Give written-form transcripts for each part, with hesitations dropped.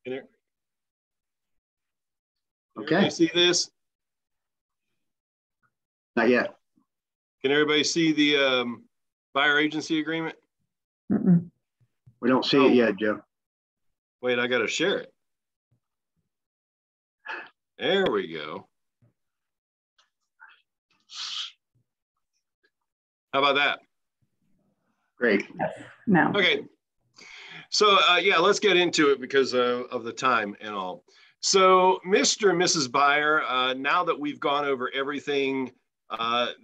Can Okay. everybody see this? Not yet. Can everybody see the buyer agency agreement? Mm-mm. We don't see it yet, Joe. Wait, I got to share it. There we go. How about that? Great. No. Okay. So yeah, let's get into it because of the time and all. So Mr. and Mrs. Buyer, now that we've gone over everything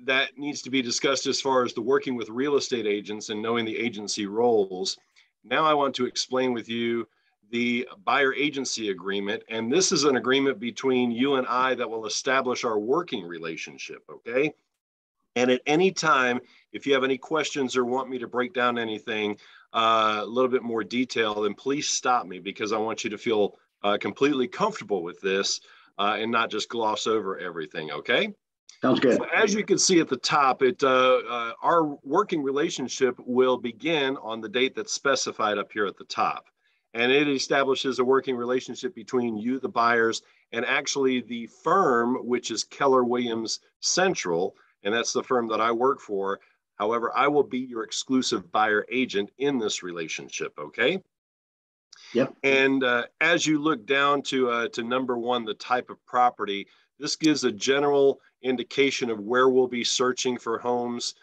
that needs to be discussed as far as the working with real estate agents and knowing the agency roles, now I want to explain with you the buyer agency agreement. And this is an agreement between you and I that will establish our working relationship, okay? And at any time, if you have any questions or want me to break down anything a little bit more detail, then please stop me, because I want you to feel completely comfortable with this and not just gloss over everything, okay? Sounds good. So as you can see at the top, our working relationship will begin on the date that's specified up here at the top. And it establishes a working relationship between you, the buyers, and actually the firm, which is Keller Williams Central, and that's the firm that I work for. However, I will be your exclusive buyer agent in this relationship, okay? Yep. And as you look down to number one, the type of property, this gives a general indication of where we'll be searching for homes,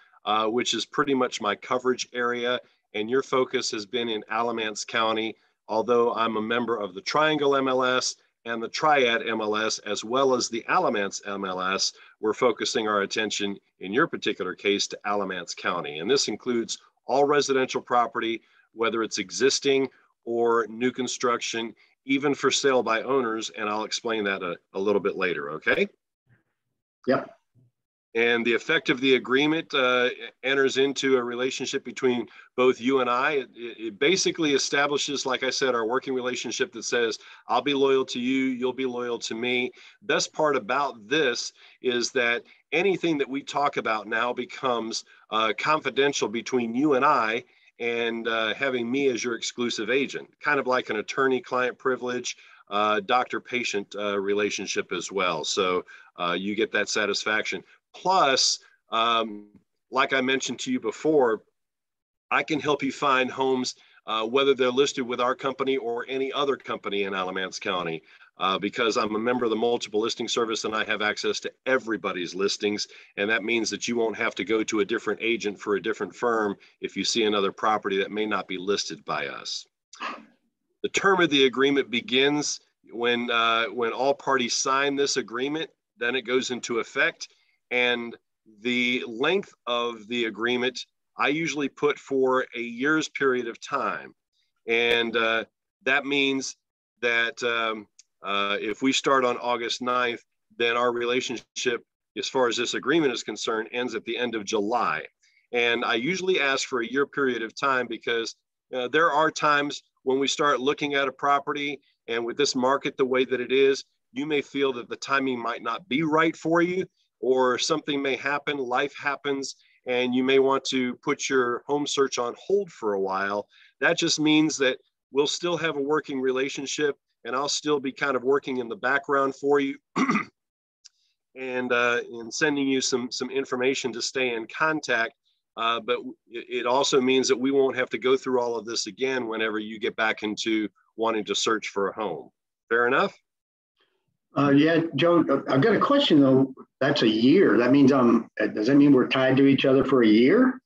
which is pretty much my coverage area. And your focus has been in Alamance County, although I'm a member of the Triangle MLS and the Triad MLS, as well as the Alamance MLS. We're focusing our attention in your particular case to Alamance County. And this includes all residential property, whether it's existing or new construction, even for sale by owners. And I'll explain that a little bit later, okay? Yep. And the effect of the agreement enters into a relationship between both you and I. It basically establishes, like I said, our working relationship that says, I'll be loyal to you, you'll be loyal to me. Best part about this is that anything that we talk about now becomes confidential between you and I, and having me as your exclusive agent, kind of like an attorney-client privilege, doctor-patient relationship as well. So you get that satisfaction. Plus, like I mentioned to you before, I can help you find homes, whether they're listed with our company or any other company in Alamance County, because I'm a member of the multiple listing service and I have access to everybody's listings. And that means that you won't have to go to a different agent for a different firm if you see another property that may not be listed by us. The term of the agreement begins when all parties sign this agreement, then it goes into effect. And the length of the agreement, I usually put for a year's period of time. And that means that if we start on August 9th, then our relationship, as far as this agreement is concerned, ends at the end of July. And I usually ask for a year period of time because there are times when we start looking at a property, and with this market the way that it is, you may feel that the timing might not be right for you, or something may happen, life happens, and you may want to put your home search on hold for a while. That just means that we'll still have a working relationship, and I'll still be kind of working in the background for you and sending you some information to stay in contact. But it also means that we won't have to go through all of this again whenever you get back into wanting to search for a home. Fair enough? Yeah, Joe, I've got a question though. That's a year. That means does that mean we're tied to each other for a year?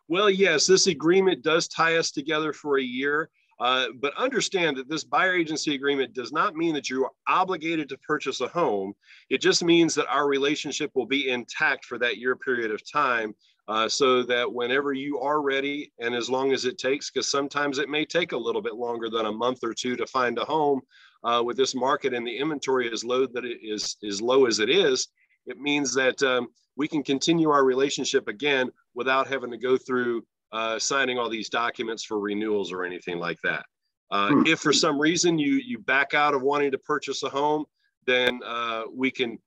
Well, yes, this agreement does tie us together for a year. But understand that this buyer agency agreement does not mean that you are obligated to purchase a home. It just means that our relationship will be intact for that year period of time, so that whenever you are ready, and as long as it takes, because sometimes it may take a little bit longer than a month or two to find a home with this market and the inventory is low that it is low as it is, it means that we can continue our relationship again without having to go through signing all these documents for renewals or anything like that. If for some reason you back out of wanting to purchase a home, then we can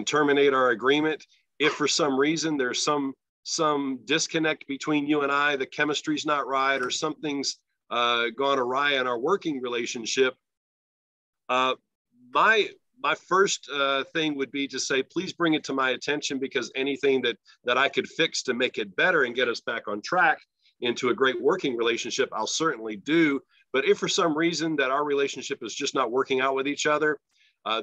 terminate our agreement. If for some reason there's some disconnect between you and I, the chemistry's not right, or something's gone awry in our working relationship, Uh, my first thing would be to say, please bring it to my attention, because anything that I could fix to make it better and get us back on track into a great working relationship, I'll certainly do. But if for some reason that our relationship is just not working out with each other,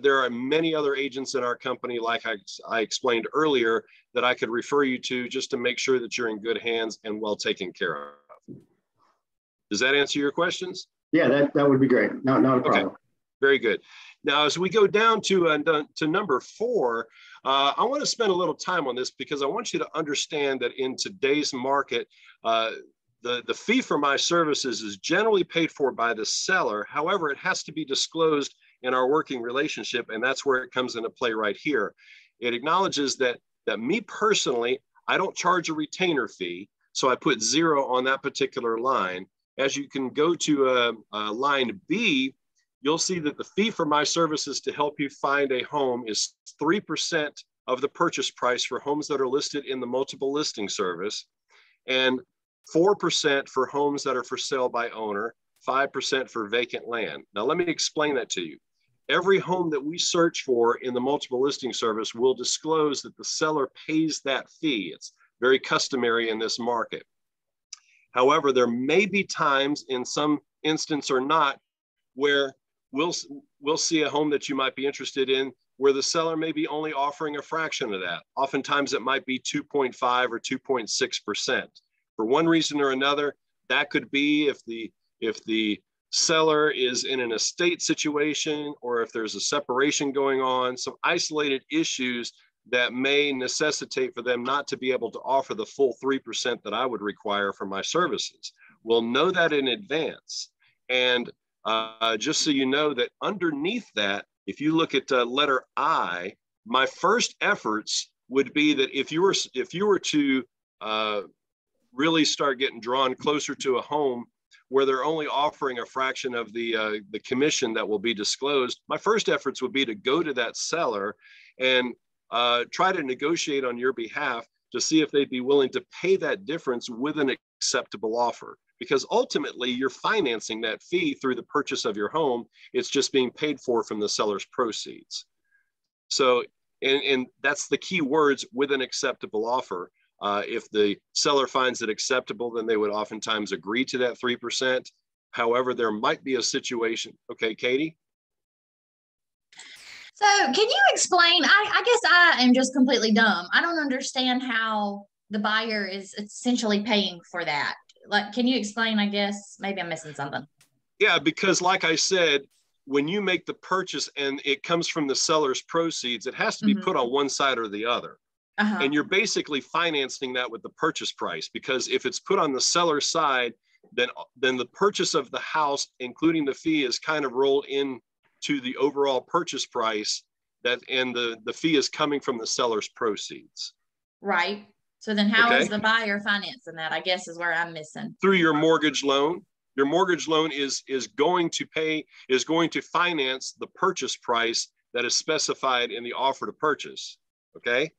there are many other agents in our company, like I explained earlier, that I could refer you to just to make sure that you're in good hands and well taken care of. Does that answer your questions? Yeah, that would be great. Not a problem. Okay. Very good. Now, as we go down to number 4, I want to spend a little time on this, because I want you to understand that in today's market, the fee for my services is generally paid for by the seller. However, it has to be disclosed in our working relationship, and that's where it comes into play right here. It acknowledges that me personally, I don't charge a retainer fee, so I put 0 on that particular line. As you can go to line B, you'll see that the fee for my services to help you find a home is 3% of the purchase price for homes that are listed in the multiple listing service, and 4% for homes that are for sale by owner, 5% for vacant land. Now, let me explain that to you. Every home that we search for in the multiple listing service will disclose that the seller pays that fee. It's very customary in this market. However, there may be times, in some instance or not, where we'll see a home that you might be interested in where the seller may be only offering a fraction of that. Oftentimes it might be 2.5 or 2.6%. For one reason or another, that could be if the seller is in an estate situation, or if there's a separation going on, some isolated issues that may necessitate for them not to be able to offer the full 3% that I would require for my services. We'll know that in advance. And just so you know that underneath that, if you look at letter I, my first efforts would be that if you were to really start getting drawn closer to a home where they're only offering a fraction of the commission that will be disclosed, my first efforts would be to go to that seller and try to negotiate on your behalf to see if they'd be willing to pay that difference with an acceptable offer. Because ultimately you're financing that fee through the purchase of your home. It's just being paid for from the seller's proceeds. So, and that's the key words, with an acceptable offer. If the seller finds it acceptable, then they would oftentimes agree to that 3%. However, there might be a situation. Okay, Katie? So can you explain, I guess I am just completely dumb. I don't understand how the buyer is essentially paying for that. Like, can you explain, I guess? Maybe I'm missing something. Yeah, because like I said, when you make the purchase and it comes from the seller's proceeds, it has to be put on one side or the other. And you're basically financing that with the purchase price, because if it's put on the seller's side, then the purchase of the house, including the fee, is kind of rolled into the overall purchase price, and the fee is coming from the seller's proceeds. Right. So then how is the buyer financing that, I guess, is where I'm missing. Through your mortgage loan. Your mortgage loan is going to finance the purchase price that is specified in the offer to purchase. Okay.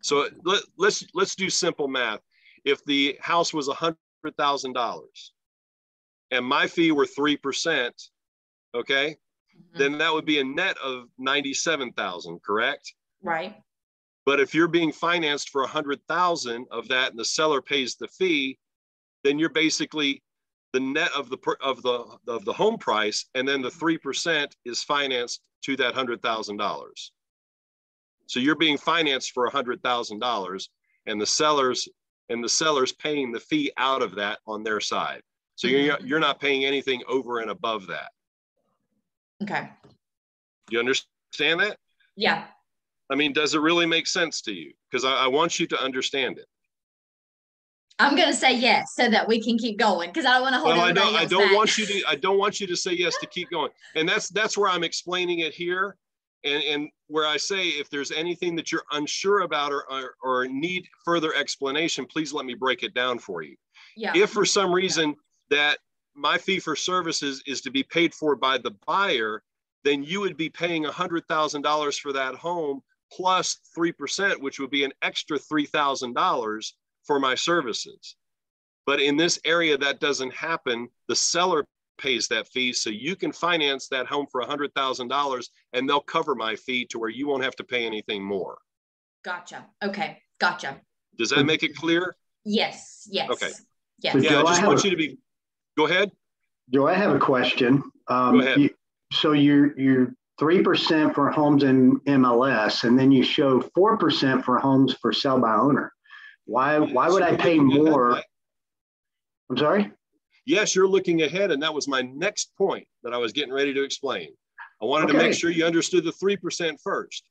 So let's do simple math. If the house was $100,000 and my fee were 3%, okay, then that would be a net of $97,000, correct? Right. But if you're being financed for $100,000 of that, and the seller pays the fee, then you're basically the net of the home price, and then the 3% is financed to that $100,000. So you're being financed for $100,000, and the seller's paying the fee out of that on their side. So you're not paying anything over and above that. Okay. Do you understand that? Yeah. I mean, does it really make sense to you? Because I want you to understand it. I'm going to say yes, so that we can keep going, because I don't want to hold everybody else back. I don't want you to say yes to keep going. And that's where I'm explaining it here. And where I say, if there's anything that you're unsure about or need further explanation, please let me break it down for you. Yeah. If for some reason that my fee for services is to be paid for by the buyer, then you would be paying $100,000 for that home plus 3%, which would be an extra $3,000 for my services. But in this area, that doesn't happen. The seller pays that fee. So you can finance that home for $100,000 and they'll cover my fee to where you won't have to pay anything more. Gotcha. Okay. Gotcha. Does that make it clear? Yes. Yes. Okay. Yes. So Yeah, Joe, I just want you to be, go ahead. Joe, I have a question. Go ahead. So you're 3% for homes in MLS, and then you show 4% for homes for sale by owner. Why would I pay more? I'm sorry? Yes, you're looking ahead, and that was my next point that I was getting ready to explain. I wanted to make sure you understood the 3% first.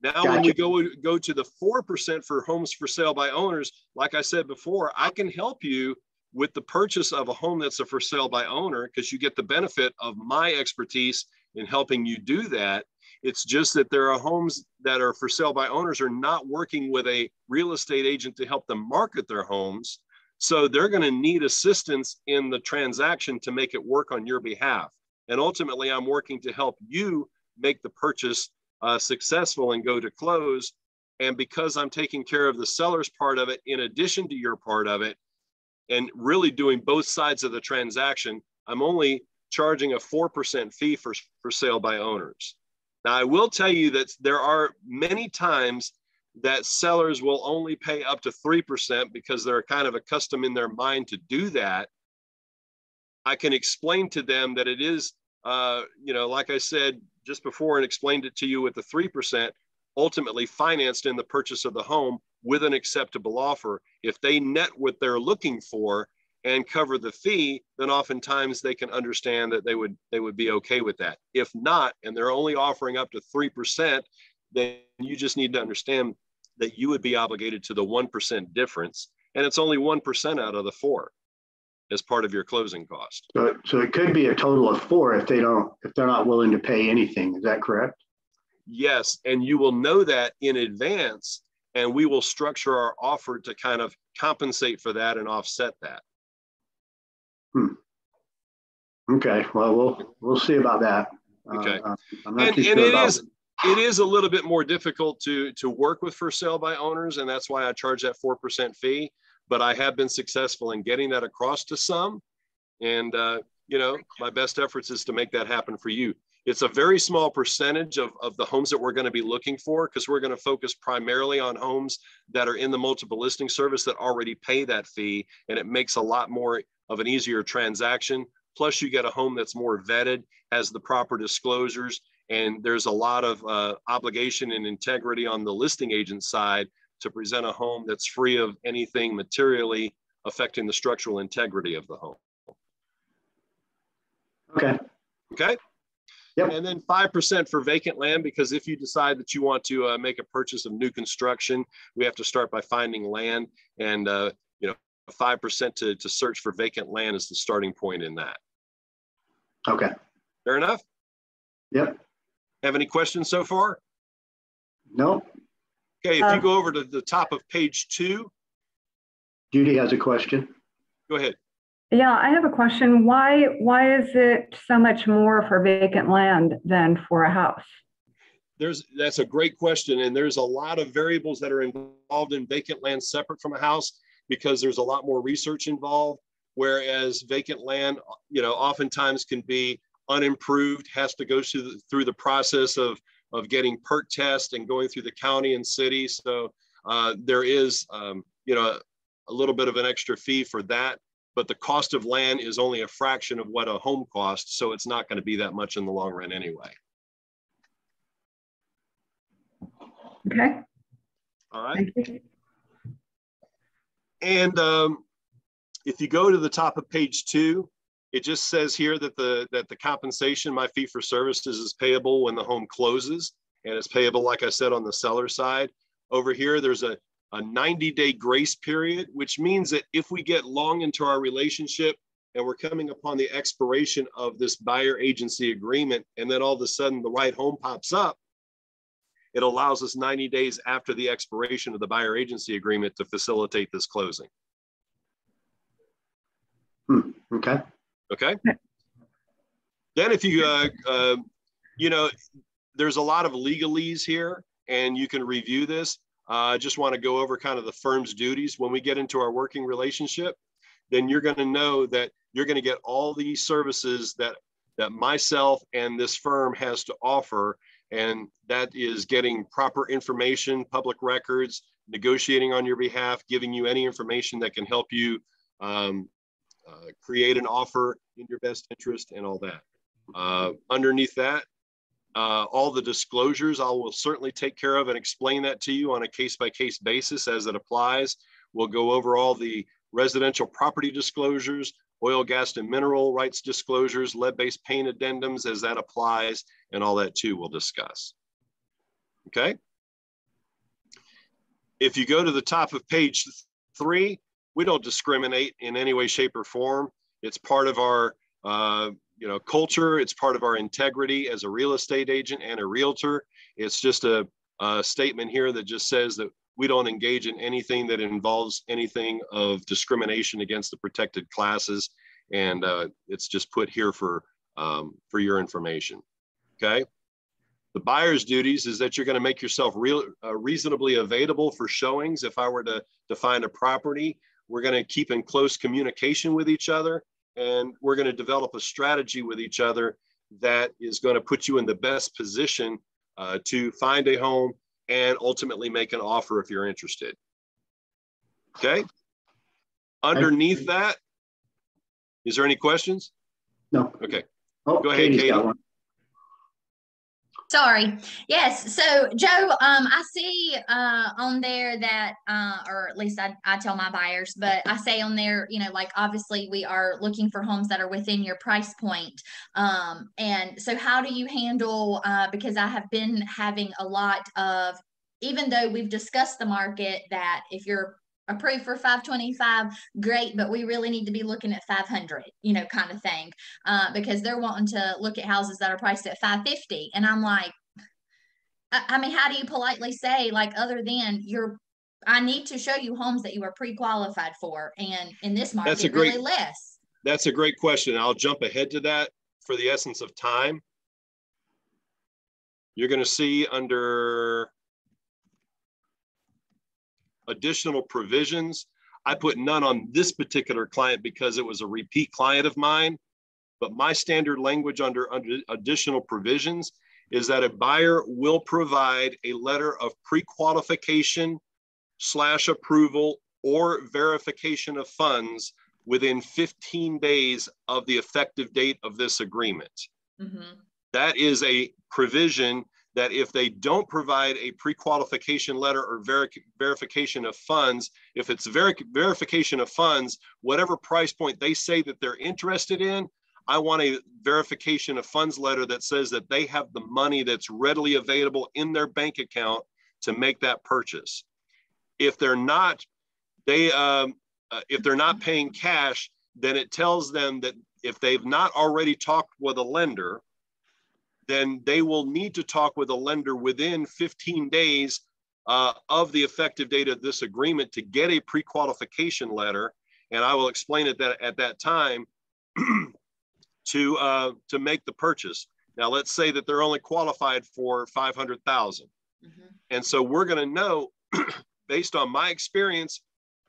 Now, when we go to the 4% for homes for sale by owners, like I said before, I can help you with the purchase of a home that's a for sale by owner because you get the benefit of my expertise in helping you do that. It's just that there are homes that are for sale by owners are not working with a real estate agent to help them market their homes. So they're going to need assistance in the transaction to make it work on your behalf. And ultimately, I'm working to help you make the purchase successful and go to close. And because I'm taking care of the seller's part of it, in addition to your part of it, and really doing both sides of the transaction, I'm only charging a 4% fee for sale by owners. Now, I will tell you that there are many times that sellers will only pay up to 3% because they're kind of accustomed in their mind to do that. I can explain to them that it is, like I said just before and explained it to you with the 3%, ultimately financed in the purchase of the home with an acceptable offer. If they net what they're looking for and cover the fee, then oftentimes they can understand that they would be okay with that. If not, and they're only offering up to 3%, then you just need to understand that you would be obligated to the 1% difference. And it's only 1% out of the 4 as part of your closing cost. So it could be a total of 4 if they're not willing to pay anything. Is that correct? Yes, and you will know that in advance, and we will structure our offer to kind of compensate for that and offset that. Okay, well, we'll see about that. Okay, I'm not too sure about it is a little bit more difficult to work with for sale by owners, and that's why I charge that 4% fee. But I have been successful in getting that across to some, and my best efforts is to make that happen for you. It's a very small percentage of the homes that we're going to be looking for, because we're going to focus primarily on homes that are in the multiple listing service that already pay that fee, and it makes a lot more of an easier transaction. Plus, you get a home that's more vetted, has the proper disclosures, and there's a lot of obligation and integrity on the listing agent side to present a home that's free of anything materially affecting the structural integrity of the home. Okay. Okay. Yep. And then 5% for vacant land, because if you decide that you want to make a purchase of new construction, we have to start by finding land, and 5% to search for vacant land is the starting point in that. Okay. Fair enough? Yep. Have any questions so far? No. Okay, if you go over to the top of page 2. Judy has a question. Go ahead. Yeah, I have a question. Why is it so much more for vacant land than for a house? That's a great question, and there's a lot of variables that are involved in vacant land separate from a house, because there's a lot more research involved, whereas vacant land, oftentimes can be unimproved, has to go through the process of getting perk test and going through the county and city. So there is, a little bit of an extra fee for that, but the cost of land is only a fraction of what a home costs. So it's not going to be that much in the long run anyway. Okay. All right. And if you go to the top of page 2, it just says here that the compensation, my fee for services, is payable when the home closes, and it's payable, like I said, on the seller side. Over here, there's a 90-day grace period, which means that if we get long into our relationship and we're coming upon the expiration of this buyer agency agreement, and then all of a sudden the right home pops up, it allows us 90 days after the expiration of the buyer agency agreement to facilitate this closing. Okay. Okay. Then if you, there's a lot of legalese here, and you can review this. I just want to go over kind of the firm's duties. When we get into our working relationship, then you're going to know that you're going to get all these services that myself and this firm has to offer. And that is getting proper information, public records, negotiating on your behalf, giving you any information that can help you create an offer in your best interest and all that. Underneath that, all the disclosures, I will certainly take care of and explain that to you on a case-by-case basis as it applies. We'll go over all the residential property disclosures, oil, gas, and mineral rights disclosures, lead-based paint addendums as that applies, and all that too we'll discuss. Okay? If you go to the top of page 3, we don't discriminate in any way, shape, or form. It's part of our culture. It's part of our integrity as a real estate agent and a realtor. It's just a statement here that just says that we don't engage in anything that involves anything of discrimination against the protected classes. And it's just put here for your information, okay? The buyer's duties is that you're going to make yourself reasonably available for showings. If I were to find a property, we're going to keep in close communication with each other, and we're going to develop a strategy with each other that is going to put you in the best position to find a home and ultimately make an offer if you're interested. Okay. Underneath that, is there any questions? No. Okay. Oh, go ahead, Katie. Got one. Sorry. Yes. So, Joe, I see on there that, or at least I tell my buyers, but I say on there, like obviously we are looking for homes that are within your price point. And so how do you handle, because I have been having a lot of, even though we've discussed the market, that if you're approved for 525, great, but we really need to be looking at 500, kind of thing, because they're wanting to look at houses that are priced at 550. And I'm like, I mean, how do you politely say, like, other than I need to show you homes that you are pre-qualified for, and in this market, really less. That's a great question. I'll jump ahead to that for the essence of time. You're going to see under additional provisions, I put none on this particular client because it was a repeat client of mine, but my standard language under additional provisions is that a buyer will provide a letter of pre-qualification / approval or verification of funds within 15 days of the effective date of this agreement. Mm-hmm. That is a provision that if they don't provide a pre-qualification letter or verification of funds, if it's verification of funds, whatever price point they say that they're interested in, I want a verification of funds letter that says that they have the money that's readily available in their bank account to make that purchase. If they're not, if they're not paying cash, then it tells them that if they've not already talked with a lender, then they will need to talk with a lender within 15 days of the effective date of this agreement to get a pre-qualification letter. And I will explain it that at that time to make the purchase. Now, let's say that they're only qualified for 500,000. Mm-hmm. And so we're going to know, based on my experience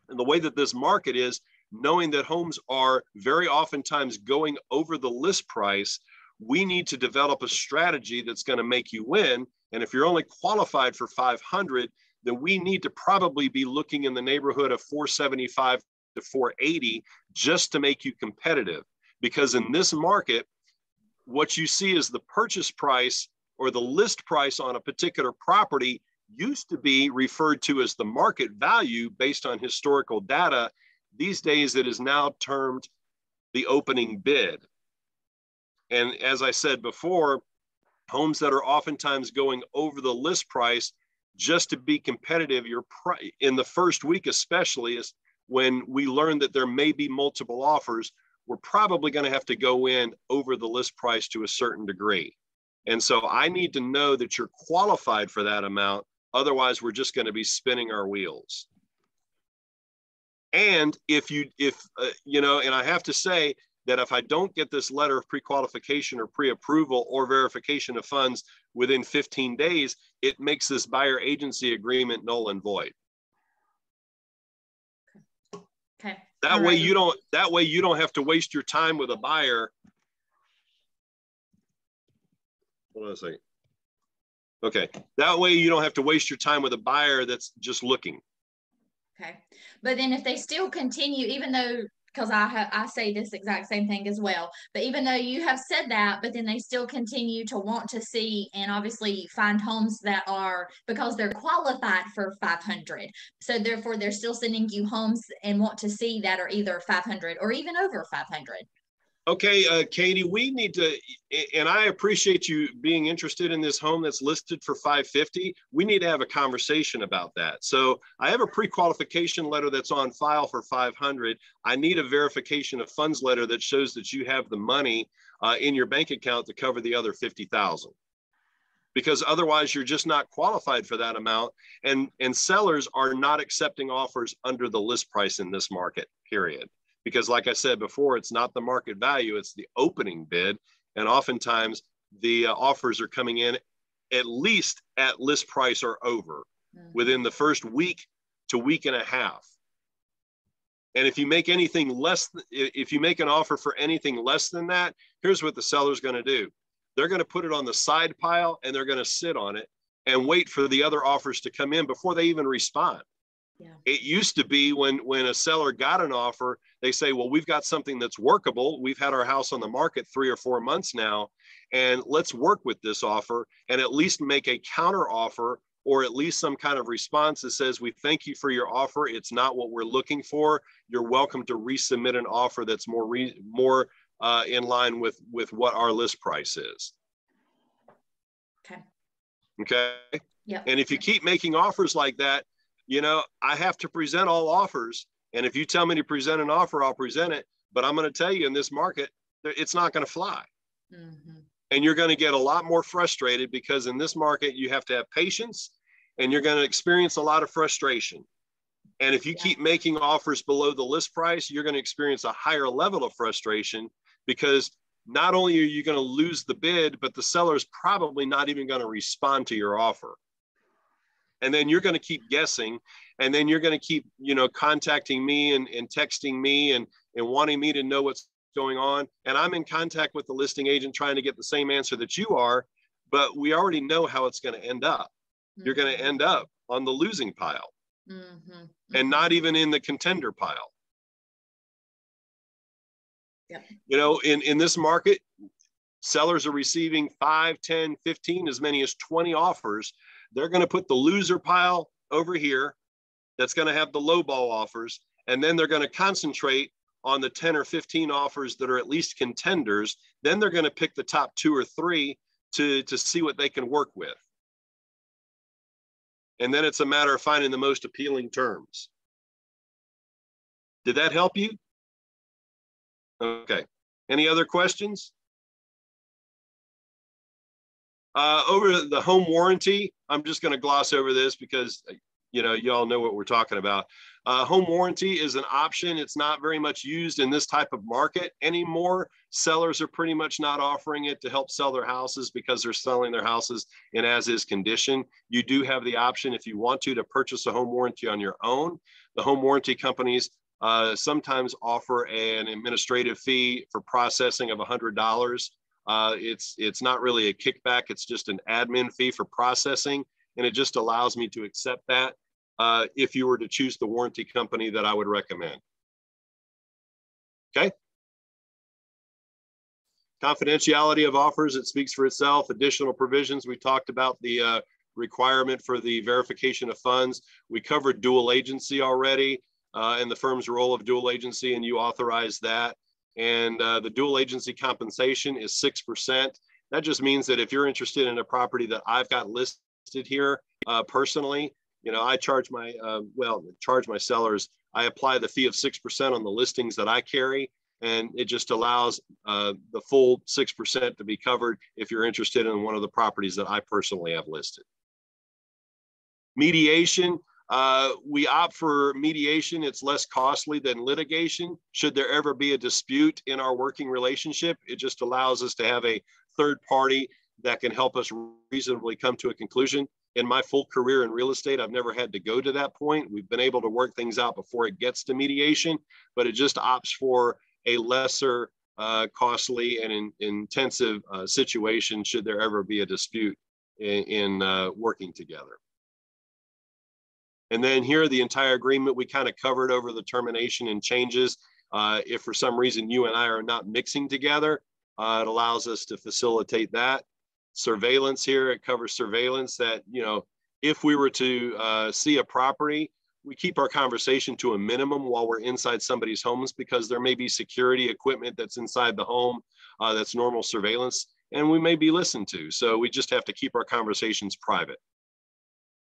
and the way that this market is, knowing that homes are very oftentimes going over the list price, we need to develop a strategy that's going to make you win. And if you're only qualified for 500, then we need to probably be looking in the neighborhood of 475 to 480 just to make you competitive. Because in this market, what you see is the purchase price or the list price on a particular property used to be referred to as the market value based on historical data. These days, it is now termed the opening bid. And as I said before, homes that are oftentimes going over the list price just to be competitive, in the first week especially, is when we learn that there may be multiple offers, we're probably going to have to go in over the list price to a certain degree. And so I need to know that you're qualified for that amount. Otherwise, we're just going to be spinning our wheels. And and I have to say that if I don't get this letter of pre-qualification or pre-approval or verification of funds within 15 days, it makes this buyer agency agreement null and void. Okay. That way you don't have to waste your time with a buyer. Hold on a second. Okay. That way you don't have to waste your time with a buyer that's just looking. Okay. But then if they still continue, even though, because I say this exact same thing as well, but even though you have said that, but then they still continue to want to see and obviously find homes that are, because they're qualified for 500. So therefore they're still sending you homes and want to see that are either 500 or even over 500. Okay, Katie, we need to, and I appreciate you being interested in this home that's listed for 550. We need to have a conversation about that. So I have a pre-qualification letter that's on file for 500. I need a verification of funds letter that shows that you have the money in your bank account to cover the other 50,000. Because otherwise you're just not qualified for that amount. And sellers are not accepting offers under the list price in this market, period. Because like I said before, it's not the market value, it's the opening bid. And oftentimes the offers are coming in at least at list price or over within the first week to week and a half. And if you make anything less, if you make an offer for anything less than that, here's what the seller's going to do. They're going to put it on the side pile and they're going to sit on it and wait for the other offers to come in before they even respond. Yeah. It used to be when a seller got an offer, they say, well, we've got something that's workable. We've had our house on the market 3 or 4 months now, and let's work with this offer and at least make a counter offer or at least some kind of response that says, we thank you for your offer. It's not what we're looking for. You're welcome to resubmit an offer that's more in line with what our list price is. Okay. Okay. Yeah. And if you keep making offers like that, you know, I have to present all offers. And if you tell me to present an offer, I'll present it. But I'm going to tell you in this market, it's not going to fly. Mm-hmm. And you're going to get a lot more frustrated because in this market, you have to have patience and you're going to experience a lot of frustration. And if you keep making offers below the list price, you're going to experience a higher level of frustration because not only are you going to lose the bid, but the seller's probably not even going to respond to your offer. And then you're going to keep guessing, and then you're going to keep, you know, contacting me and texting me and wanting me to know what's going on. And I'm in contact with the listing agent trying to get the same answer that you are, but we already know how it's going to end up. Mm-hmm. You're going to end up on the losing pile and not even in the contender pile. Yeah. You know, in this market, sellers are receiving 5, 10, 15, as many as 20 offers. They're going to put the loser pile over here. That's going to have the low ball offers. And then they're going to concentrate on the 10 or 15 offers that are at least contenders. Then they're going to pick the top 2 or 3 to see what they can work with. And then it's a matter of finding the most appealing terms. Did that help you? Okay. Any other questions? Over the home warranty, I'm just going to gloss over this because, you know, you all know what we're talking about. Home warranty is an option. It's not very much used in this type of market anymore. Sellers are pretty much not offering it to help sell their houses because they're selling their houses in as-is condition. You do have the option, if you want to purchase a home warranty on your own. The home warranty companies sometimes offer an administrative fee for processing of $100. It's not really a kickback. It's just an admin fee for processing. And it just allows me to accept that if you were to choose the warranty company that I would recommend. Okay. Confidentiality of offers, it speaks for itself. Additional provisions, we talked about the requirement for the verification of funds. We covered dual agency already and the firm's role of dual agency, and you authorized that. And the dual agency compensation is 6%. That just means that if you're interested in a property that I've got listed here personally, you know, I charge my, charge my sellers, I apply the fee of 6% on the listings that I carry, and it just allows the full 6% to be covered if you're interested in one of the properties that I personally have listed. Mediation. We opt for mediation. It's less costly than litigation. Should there ever be a dispute in our working relationship, it just allows us to have a third party that can help us reasonably come to a conclusion. in my full career in real estate, I've never had to go to that point. We've been able to work things out before it gets to mediation, but it just opts for a lesser costly and intensive situation should there ever be a dispute in working together. And then here, the entire agreement, we kind of covered over the termination and changes. If for some reason you and I are not mixing together, it allows us to facilitate that. Surveillance here, it covers surveillance that, you know, if we were to see a property, we keep our conversation to a minimum while we're inside somebody's homes, because there may be security equipment that's inside the home that's normal surveillance, and we may be listened to. So we just have to keep our conversations private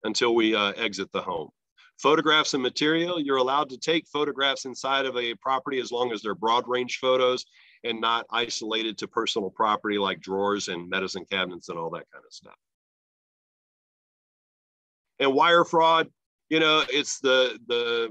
until we exit the home. Photographs and material, you're allowed to take photographs inside of a property as long as they're broad range photos and not isolated to personal property like drawers and medicine cabinets and all that kind of stuff. And wire fraud, you know, it's the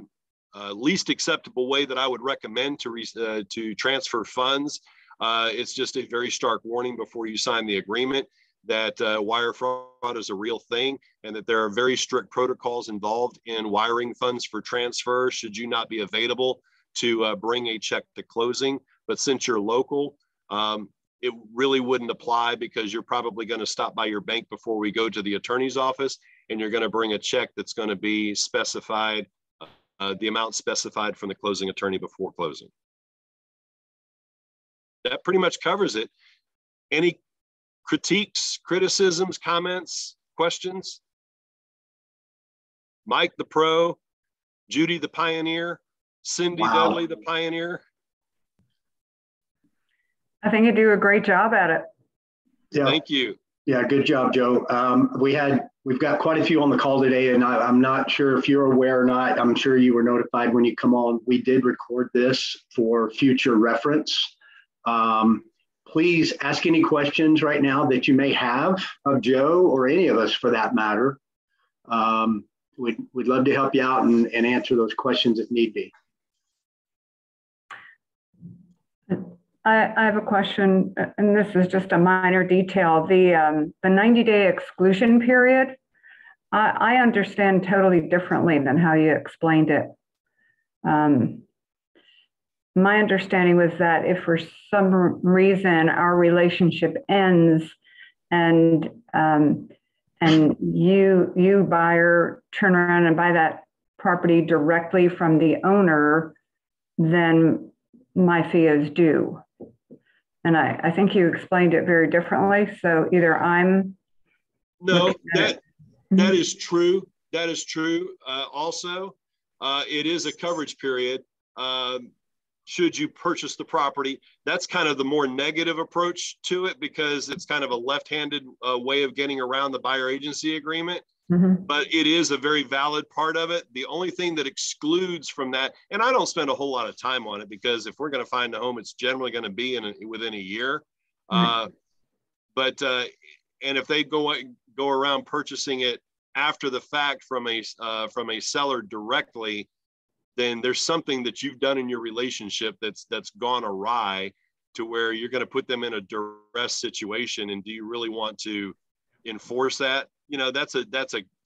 least acceptable way that I would recommend to transfer funds. It's just a very stark warning before you sign the agreement that wire fraud is a real thing, and that there are very strict protocols involved in wiring funds for transfer should you not be available to bring a check to closing. But since you're local, it really wouldn't apply, because you're probably going to stop by your bank before we go to the attorney's office, and you're going to bring a check that's going to be specified, the amount specified from the closing attorney before closing. That pretty much covers it. Any critiques, criticisms, comments, questions? Mike the pro, Judy the pioneer, Cindy Dudley the pioneer. I think you do a great job at it. Yeah. Thank you. Yeah, good job, Joe. We've got quite a few on the call today, and I'm not sure if you're aware or not. I'm sure you were notified when you come on. We did record this for future reference. Please ask any questions right now that you may have of Joe, or any of us for that matter. We'd love to help you out and answer those questions if need be. I have a question, and this is just a minor detail. The 90-day exclusion period, I understand totally differently than how you explained it. My understanding was that if for some reason our relationship ends and you buyer turn around and buy that property directly from the owner, then my fee is due. And I think you explained it very differently. So either I'm no, that is true. That is true. Also, it is a coverage period. Should you purchase the property, that's kind of the more negative approach to it, because it's kind of a left-handed way of getting around the buyer agency agreement. Mm-hmm. But it is a very valid part of it. The only thing that excludes from that, and I don't spend a whole lot of time on it, because if we're going to find a home, it's generally going to be within a year. Mm-hmm. And if they go around purchasing it after the fact from a seller directly, then there's something that you've done in your relationship that's gone awry, to where you're going to put them in a duress situation. And do you really want to enforce that? You know, that's a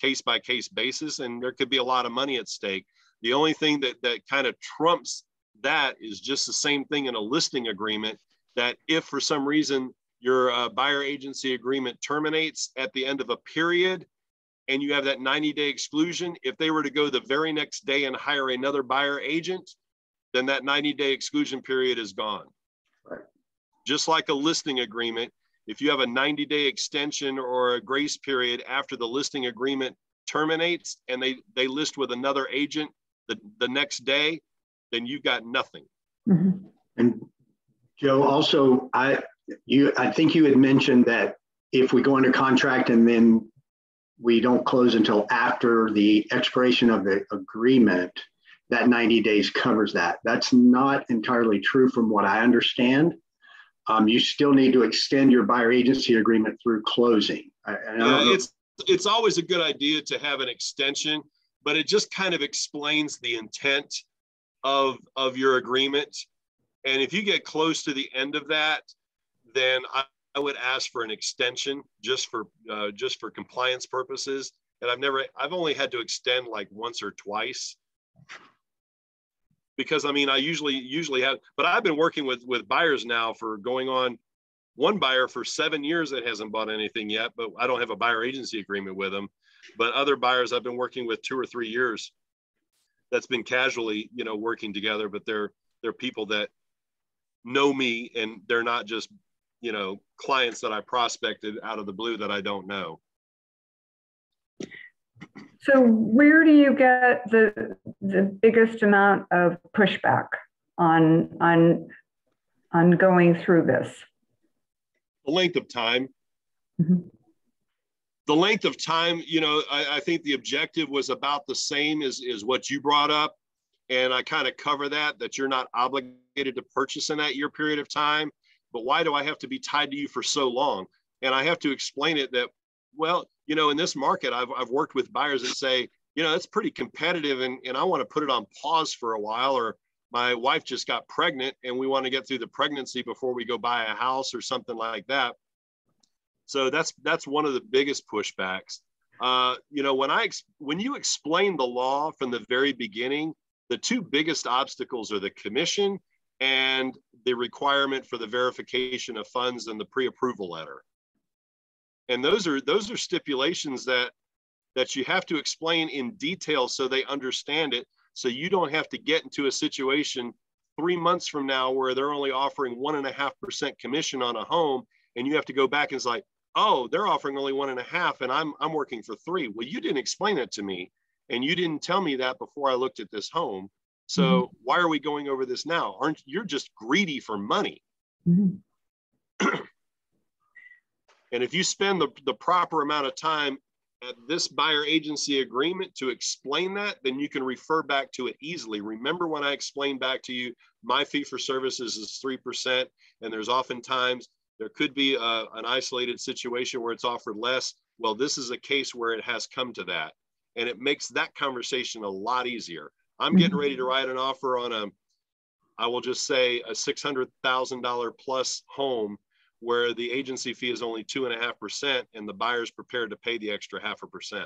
case-by-case basis, and there could be a lot of money at stake. The only thing that kind of trumps that is just the same thing in a listing agreement, that if for some reason your buyer agency agreement terminates at the end of a period, and you have that 90-day exclusion, if they were to go the very next day and hire another buyer agent, then that 90-day exclusion period is gone. Right. Just like a listing agreement, if you have a 90-day extension or a grace period after the listing agreement terminates, and they list with another agent the next day, then you've got nothing. Mm-hmm. And Joe, also, I think you had mentioned that if we go under contract and then we don't close until after the expiration of the agreement, that 90 days covers that. That's not entirely true from what I understand. You still need to extend your buyer agency agreement through closing. It's always a good idea to have an extension, but it just kind of explains the intent of your agreement. And if you get close to the end of that, then I would ask for an extension just for compliance purposes. And I've only had to extend like once or twice, because I mean, I usually have, but I've been working with buyers now for going on one buyer for 7 years that hasn't bought anything yet, but I don't have a buyer agency agreement with them. But other buyers I've been working with 2 or 3 years, that's been casually, you know, working together, but they're people that know me, and they're not just, you know, clients that I prospected out of the blue that I don't know. So where do you get the biggest amount of pushback on going through this? The length of time. Mm-hmm. The length of time, you know, I think the objective was about the same as what you brought up. And I kind of cover that you're not obligated to purchase in that year period of time. But why do I have to be tied to you for so long? And I have to explain it that, well, you know, in this market, I've worked with buyers that say, you know, it's pretty competitive, and I want to put it on pause for a while, or my wife just got pregnant and we want to get through the pregnancy before we go buy a house or something like that. So that's one of the biggest pushbacks. You know, when you explain the law from the very beginning, the 2 biggest obstacles are the commission and the requirement for the verification of funds and the pre-approval letter. And those are stipulations that you have to explain in detail so they understand it, so you don't have to get into a situation 3 months from now where they're only offering 1.5% commission on a home, and you have to go back and it's like, oh, they're offering only 1.5% and I'm working for 3%. Well, you didn't explain it to me, and you didn't tell me that before I looked at this home. So why are we going over this now? You're just greedy for money? Mm-hmm. And if you spend the proper amount of time at this buyer agency agreement to explain that, then you can refer back to it easily. Remember when I explained back to you, my fee for services is 3%, and there's oftentimes, there could be an isolated situation where it's offered less. Well, this is a case where it has come to that, and it makes that conversation a lot easier. I'm getting ready to write an offer on I will just say a $600,000 plus home where the agency fee is only 2.5% and the buyer's prepared to pay the extra 0.5%.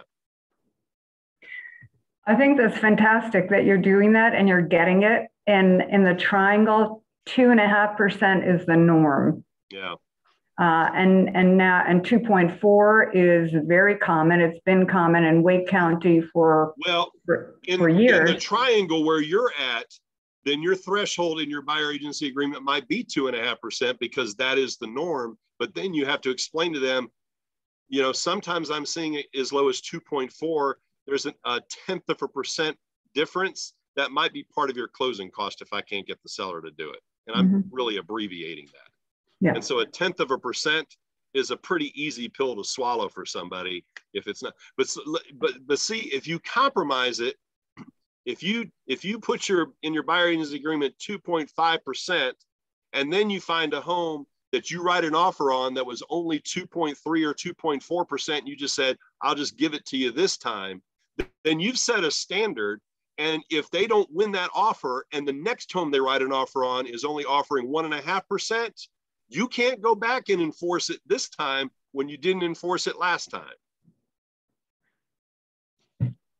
I think that's fantastic that you're doing that and you're getting it. And in the triangle, 2.5% is the norm. Yeah. And 2.4 is very common. It's been common in Wake County for years. In the triangle where you're at, then your threshold in your buyer agency agreement might be 2.5% because that is the norm. But then you have to explain to them, you know, sometimes I'm seeing it as low as 2.4. There's a 0.1% difference that might be part of your closing cost if I can't get the seller to do it. And I'm really abbreviating that. Yeah. And so a 0.1% is a pretty easy pill to swallow for somebody if it's not. But see, if you compromise it, if you put in your buyer agency agreement 2.5%, and then you find a home that you write an offer on that was only 2.3 or 2.4%, and you just said, I'll just give it to you this time, then you've set a standard. And if they don't win that offer and the next home they write an offer on is only offering 1.5%, you can't go back and enforce it this time when you didn't enforce it last time.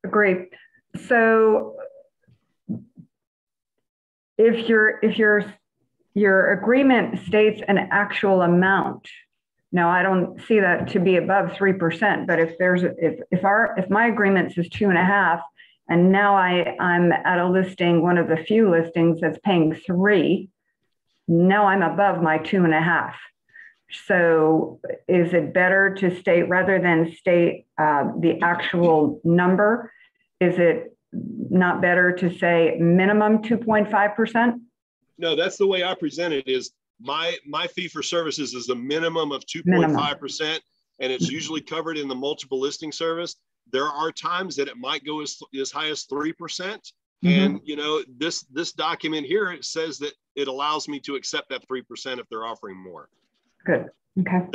Great. So if your agreement states an actual amount, now I don't see that to be above 3%, but if my agreement says 2.5, and now I'm at a listing, one of the few listings that's paying 3, now I'm above my 2.5. So is it better to state, rather than state the actual number, is it not better to say minimum 2.5%? No, that's the way I present it. Is my fee for services is a minimum of 2.5%, and it's usually covered in the multiple listing service. There are times that it might go as high as 3%. And you know, this document here, it says that it allows me to accept that 3% if they're offering more. Good. Okay.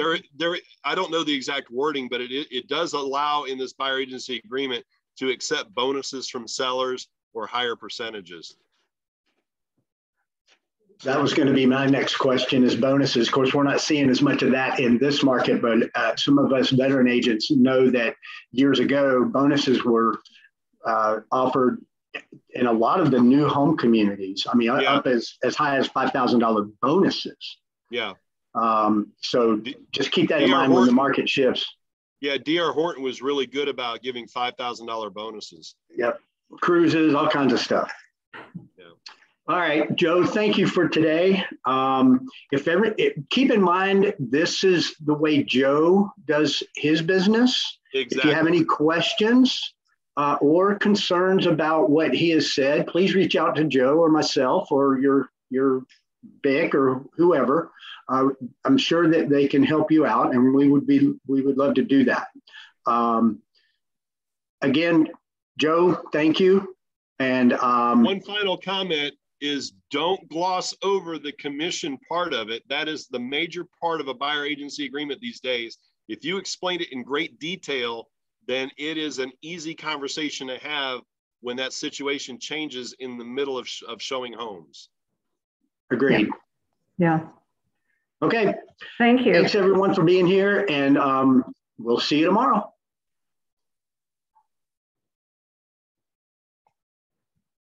I don't know the exact wording, but it does allow in this buyer agency agreement to accept bonuses from sellers or higher percentages. That was going to be my next question is bonuses. Of course, we're not seeing as much of that in this market, but some of us veteran agents know that years ago, bonuses were offered in a lot of the new home communities. I mean, up as high as $5,000 bonuses. Yeah. So just keep that in mind when the market shifts. Yeah, D.R. Horton was really good about giving $5,000 bonuses. Yep. Cruises, all kinds of stuff. Yeah. All right, Joe, thank you for today. Keep in mind, this is the way Joe does his business. Exactly. If you have any questions or concerns about what he has said, please reach out to Joe or myself or your BIC or whoever. I'm sure that they can help you out, and we would love to do that. Again, Joe, thank you. And one final comment is don't gloss over the commission part of it. That is the major part of a buyer agency agreement these days. If you explain it in great detail, then it is an easy conversation to have when that situation changes in the middle of showing homes. Agreed. Yeah. Okay. Thank you. Thanks everyone for being here, and we'll see you tomorrow.